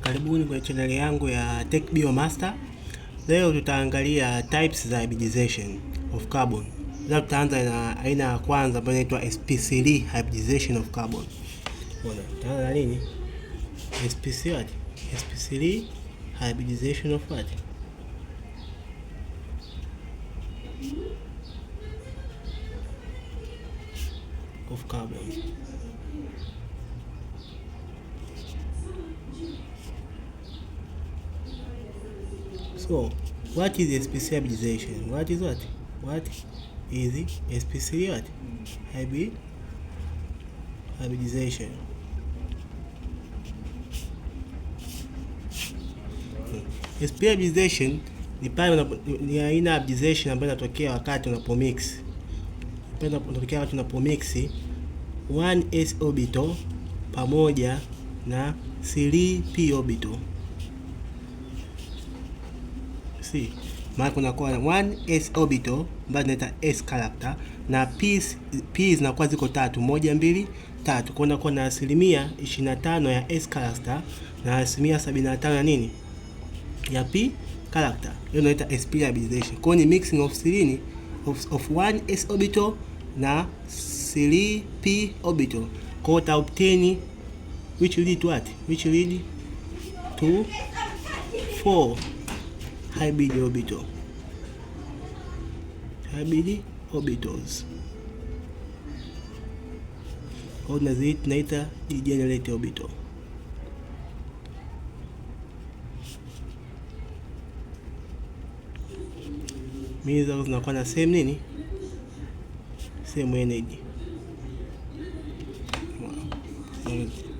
Karibuni kwenye channel yangu ya Tech Bio Master. Leo tutaangalia types za hybridization of carbon. Leo tutaanza na aina ya kwanza ambayo inaitwa sp3 hybridization of carbon. Bwana, tutaanza na nini? sp3 hybridization of what? Of carbon. So, what is sp3 hybridization? What is sp3 what? Hybridization. sp3 hybridization ni pale ni aina ya hybridization ambayo inatokea wakati unapomix. Inatokea wakati unapomix 1s orbital pamoja na 3p orbital. Maana kunakuwa 1s orbital ambayo inaita s character na p zinakuwa ziko tatu, 1 2 3. Kwa hiyo unakuwa na 25% ya s character na 75% ya nini? Ya p character. Hiyo inaita sp3 hybridization. Kwa hiyo ni mixing of 1s orbital na 3p orbital. Kwa hiyo uta obtain which lead to what? Which lead to 4 hybrid orbitals. Au tunaita degenerate orbital. Mizo zinakuwa na same nini? Same energy.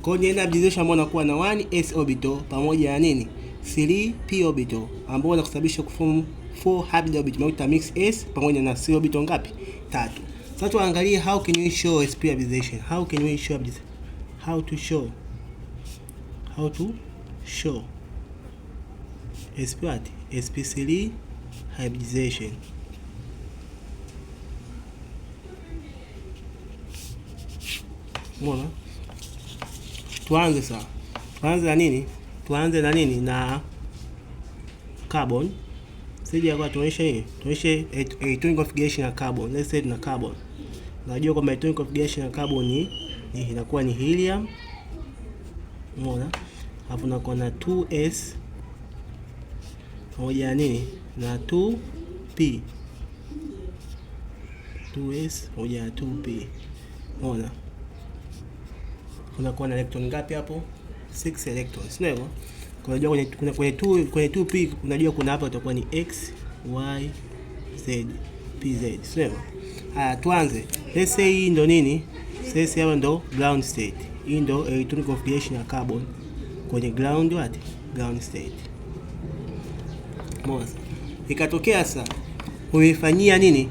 Kwa hiyo ni hybridization ambayo inakuwa na 1s orbital pamoja na nini? 3p orbital ambao unakusababisha kuform 4 hybrid orbital. Uta mix s pamoja na 3 orbital ngapi? 3. Sasa tuangalie how can we show sp3 hybridization. How to show sp3 hybridization. Mbona? Tuanze na nini? Na carbon. Sije kwa tuonyeshe atomic configuration ya carbon. Let's say na carbon. Najua kwamba atomic configuration ya carbon ni inakuwa ni helium. Umeona? Hapo nakuwa na 2s pamoja na nini? Na 2p. 2s pamoja na 2p. Umeona? Kunakuwa na electron ngapi hapo? 6 electrons. Sio? Unajua kwenye 2p unajua kuna hapa utakuwa ni x, y, z, pz. Sio? Haya, tuanze. Let's say hii ndo nini? Sasa hapa ndo ground state. Hii ndo atomic configuration ya carbon kwenye ground state. Moja. Ikatokea sasa umefanyia nini?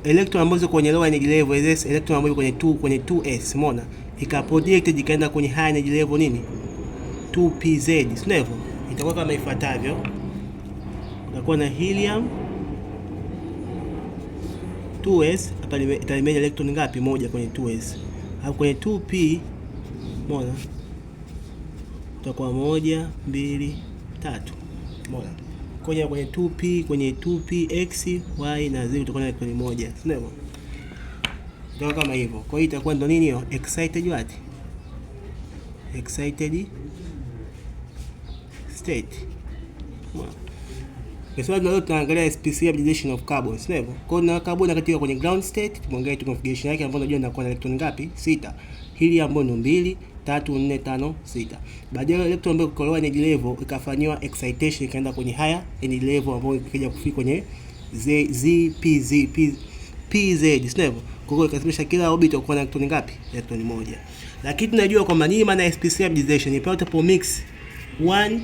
Electron ambazo kwenye lower energy level, hizo electron ambazo kwenye 2s, umeona? Ikaproject ikaenda kwenye high energy level nini? 2pz. Sio? Itakuwa kama ifuatavyo. Utakuwa na helium 2s, hapa italimenya electron ngapi? Moja kwenye 2s. Hapo kwenye 2p, umeona? Utakuwa 1 2 3. Umeona? Kwenye 2p x, y na z utakuwa na electron moja. Sio? Ndio kama hivyo. Kwa hiyo itakuwa ndo nini hiyo? Excited state. Kwa sababu leo tunaangalia sp3 hybridization of carbon, sio hivyo? Kwa hiyo na carbon katika kwenye ground state, tumeangalia tu configuration yake ambayo unajua inakuwa na electron ngapi? 6. Helium ambayo ni 2, 3, 4, 5, 6. Baadaye electron ambayo kwa lower energy level ikafanywa excitation ikaenda kwenye higher energy level ambayo ikija kufika kwenye pz, sio hivyo? Kwa hiyo ikasababisha kila orbital kuwa na electron ngapi? Electron moja. Lakini tunajua kwamba nini maana ya sp3 hybridization? Ni pale utapomix 1s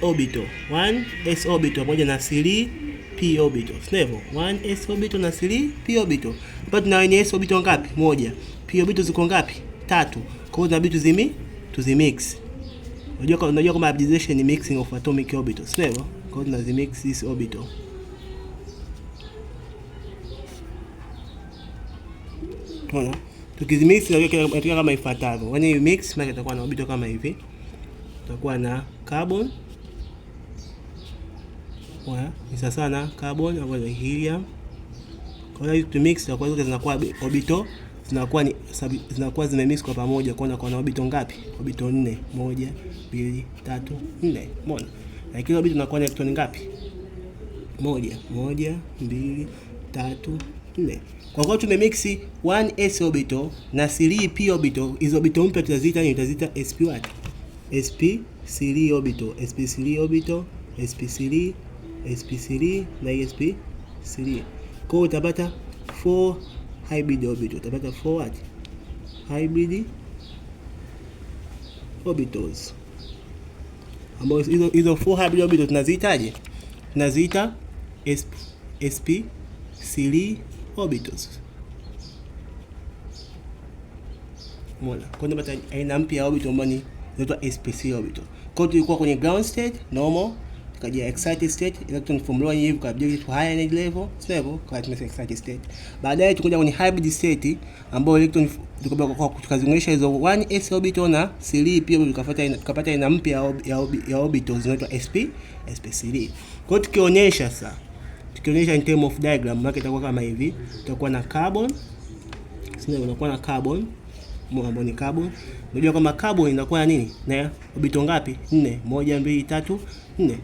orbital pamoja na 3p orbital. Sio hivyo? 1s orbital na 3p orbital. Hapa tuna wenye s orbital ngapi? Moja. P orbital ziko ngapi? 3. Kwa hiyo inabidi tuzimix. Unajua kama hybridization ni mixing of atomic orbitals. Sio hivyo? Kwa hiyo tunazimix this orbital. Unaona? Tukizimix inatokea kama ifuatavyo. When you mix maana itakuwa na orbital kama hivi. tutakuwa na carbon. Ni sawa na carbon ambayo ni helium. Kwa hiyo mix kwa zote zinakuwa orbital, zinakuwa zimemix kwa pamoja, kwa na orbital ngapi? Orbital 4. 1 2 3 4. Umeona? Na kila orbital inakuwa na electron ngapi? 1 1 2 3 4. Kwa hiyo tumemix 1s orbital na 3p orbital. Hizo orbital mpya tutaziita sp what? sp3 orbital, sp3 orbital, sp3, sp3 na sp3. Kwa hiyo utapata 4 hybrid orbital. Utapata 4 what? Hybrid orbitals. Ambapo hizo 4 hybrid orbitals tunaziitaje? Tunaziita sp3 orbitals. Umeona? Kwa hiyo tunapata aina mpya ya orbital ambayo ni inaitwa sp3 orbital. Kwa hiyo tulikuwa kwenye ground state normal, tukaja excited state, electron from lower energy kabla to higher energy level, stable kwa tunasema excited state. Baadaye tukaja kwenye hybrid state ambapo electron tukazungulisha hizo 1s orbital na 3p tukapata aina mpya ya orbitals zinaitwa sp3. Kwa hiyo tukionyesha in term of diagram, maana itakuwa kama hivi. Tutakuwa na carbon, sio, unakuwa na carbon ambapo ni carbon. Unajua kama carbon inakuwa na nini? Na orbital ngapi? 4. 1 2 3 4.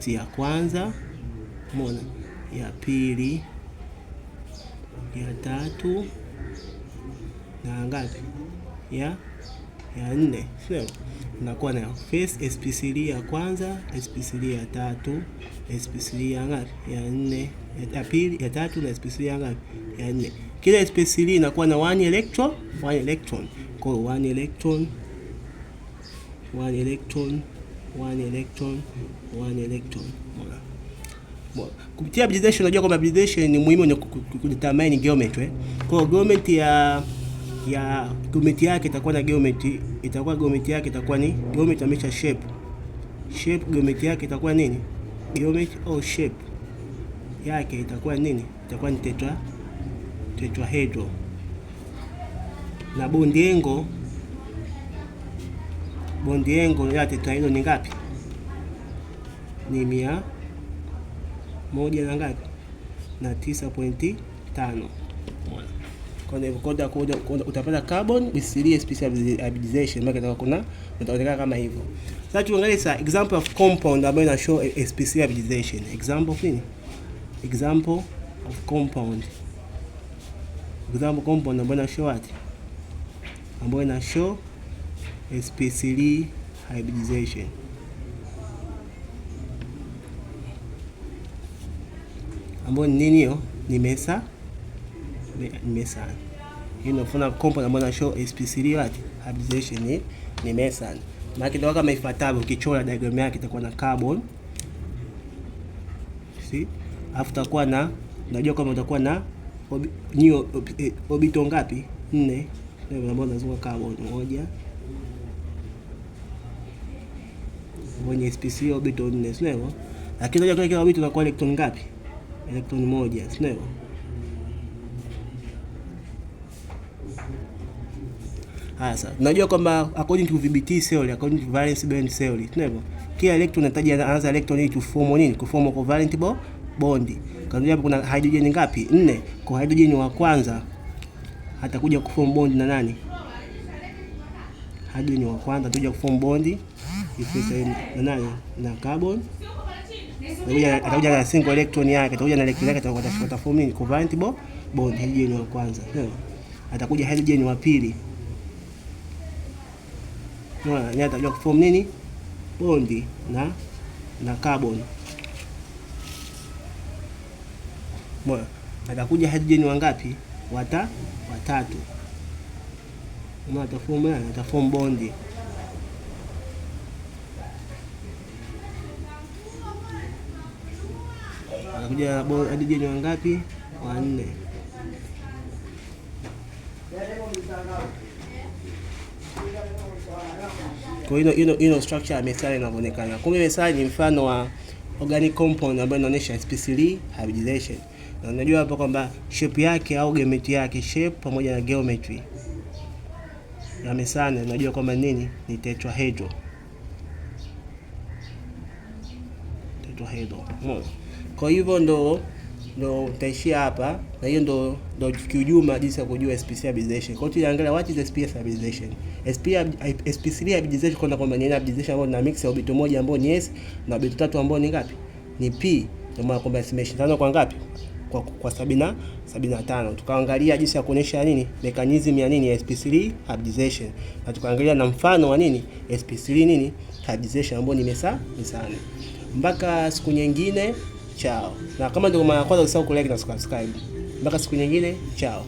Hii ya kwanza, umeona? Ya pili, ya tatu na ngapi? Ya 4. Sio? Inakuwa na first sp3 ya kwanza, sp3 ya tatu, sp3 ya ngapi? Ya 4. Ya pili, ya tatu na sp3 ya ngapi? Ya 4. Kila sp3 inakuwa na 1 electron. Kwa hiyo 1 electron, 1 electron, 1 electron, 1 electron. Kupitia hybridization, unajua kwamba hybridization ni muhimu kudetermine geometry. Kwa hiyo geometry geometry yake itakuwa na geometry, geometry yake itakuwa ni geometry amesha shape. Geometry yake itakuwa nini? Geometry au shape yake itakuwa nini? Itakuwa ni tetrahedral. Na bond angle ya tetrahedral ni ngapi? Ni 100 na ngapi? Na 9.5. Kwa hivyo utapata carbon with 3 special hybridization, maana itakuwa utaonekana kama hivyo. Sasa tuangalie example of compound ambayo ina show sp3 hybridization. Example of nini? Example of compound. Example compound ambayo ina show what? Ambayo ina show sp3 hybridization. Ambayo ni nini hiyo? Ni methane. Hii inafuna compound ambayo ina show sp3 what? Hybridization ni methane. Maana kidogo kama ifuatavyo, ukichora diagram yake itakuwa na carbon. See? Alafu utakuwa na, unajua kama utakuwa na orbital ngapi? 4. Ndio ambapo unazunguka carbon 1. Kwenye sp3 orbital 4, sio? Lakini unajua kila orbital inakuwa electron ngapi? Electron 1, sio? Sasa unajua kwamba according to VBT theory, according to valence band theory, sio? Kila electron inahitaji anza electron ili tuform nini? Kuform covalent bond. Kanuni hapo kuna hydrogen ngapi? 4. Kwa hydrogen wa kwanza atakuja kuform bond na nani? Hydrogen wa kwanza atakuja kuform bond na nani? Na carbon. Atakuja na single electron yake, atakuja na electron yake, ataform nini? Covalent bond, hydrogen wa kwanza. Atakuja hydrogen wa pili. Ni atakuja kuform nini? Bond na carbon. Mbona atakuja hydrogen wangapi? Watatu. Mbona ataform bond. Atakuja hydrogen wangapi? 4. Kwa hiyo structure ya methane inaonekana. Kumbe methane ni mfano wa organic compound ambayo inaonyesha sp3 hybridization. Na unajua hapo kwamba shape yake au geometry yake, shape pamoja na geometry ya methane, unajua kwamba nini? Ni tetrahedral. tetrahedral. Kwa hivyo ndo utaishia hapa, na hiyo ndo kiujumla jinsi ya kujua sp3 hybridization. Kwa hiyo tuangalia what is sp3 hybridization. sp3 hybridization kwamba ni hybridization ambayo na mix ya orbital moja ambayo ni s na orbital tatu ambayo ni ngapi? Ni p. Ndio maana kwamba simeshindana kwa ngapi? Kwa 75. Tukaangalia jinsi ya kuonesha nini mechanism ya nini sp3 hybridization, na tukaangalia na mfano wa nini sp3 nini hybridization ambao ni mesane. Mpaka siku nyingine, chao. Na kama ndio mara ya kwanza usisahau kulike na subscribe. Mpaka siku nyingine, chao.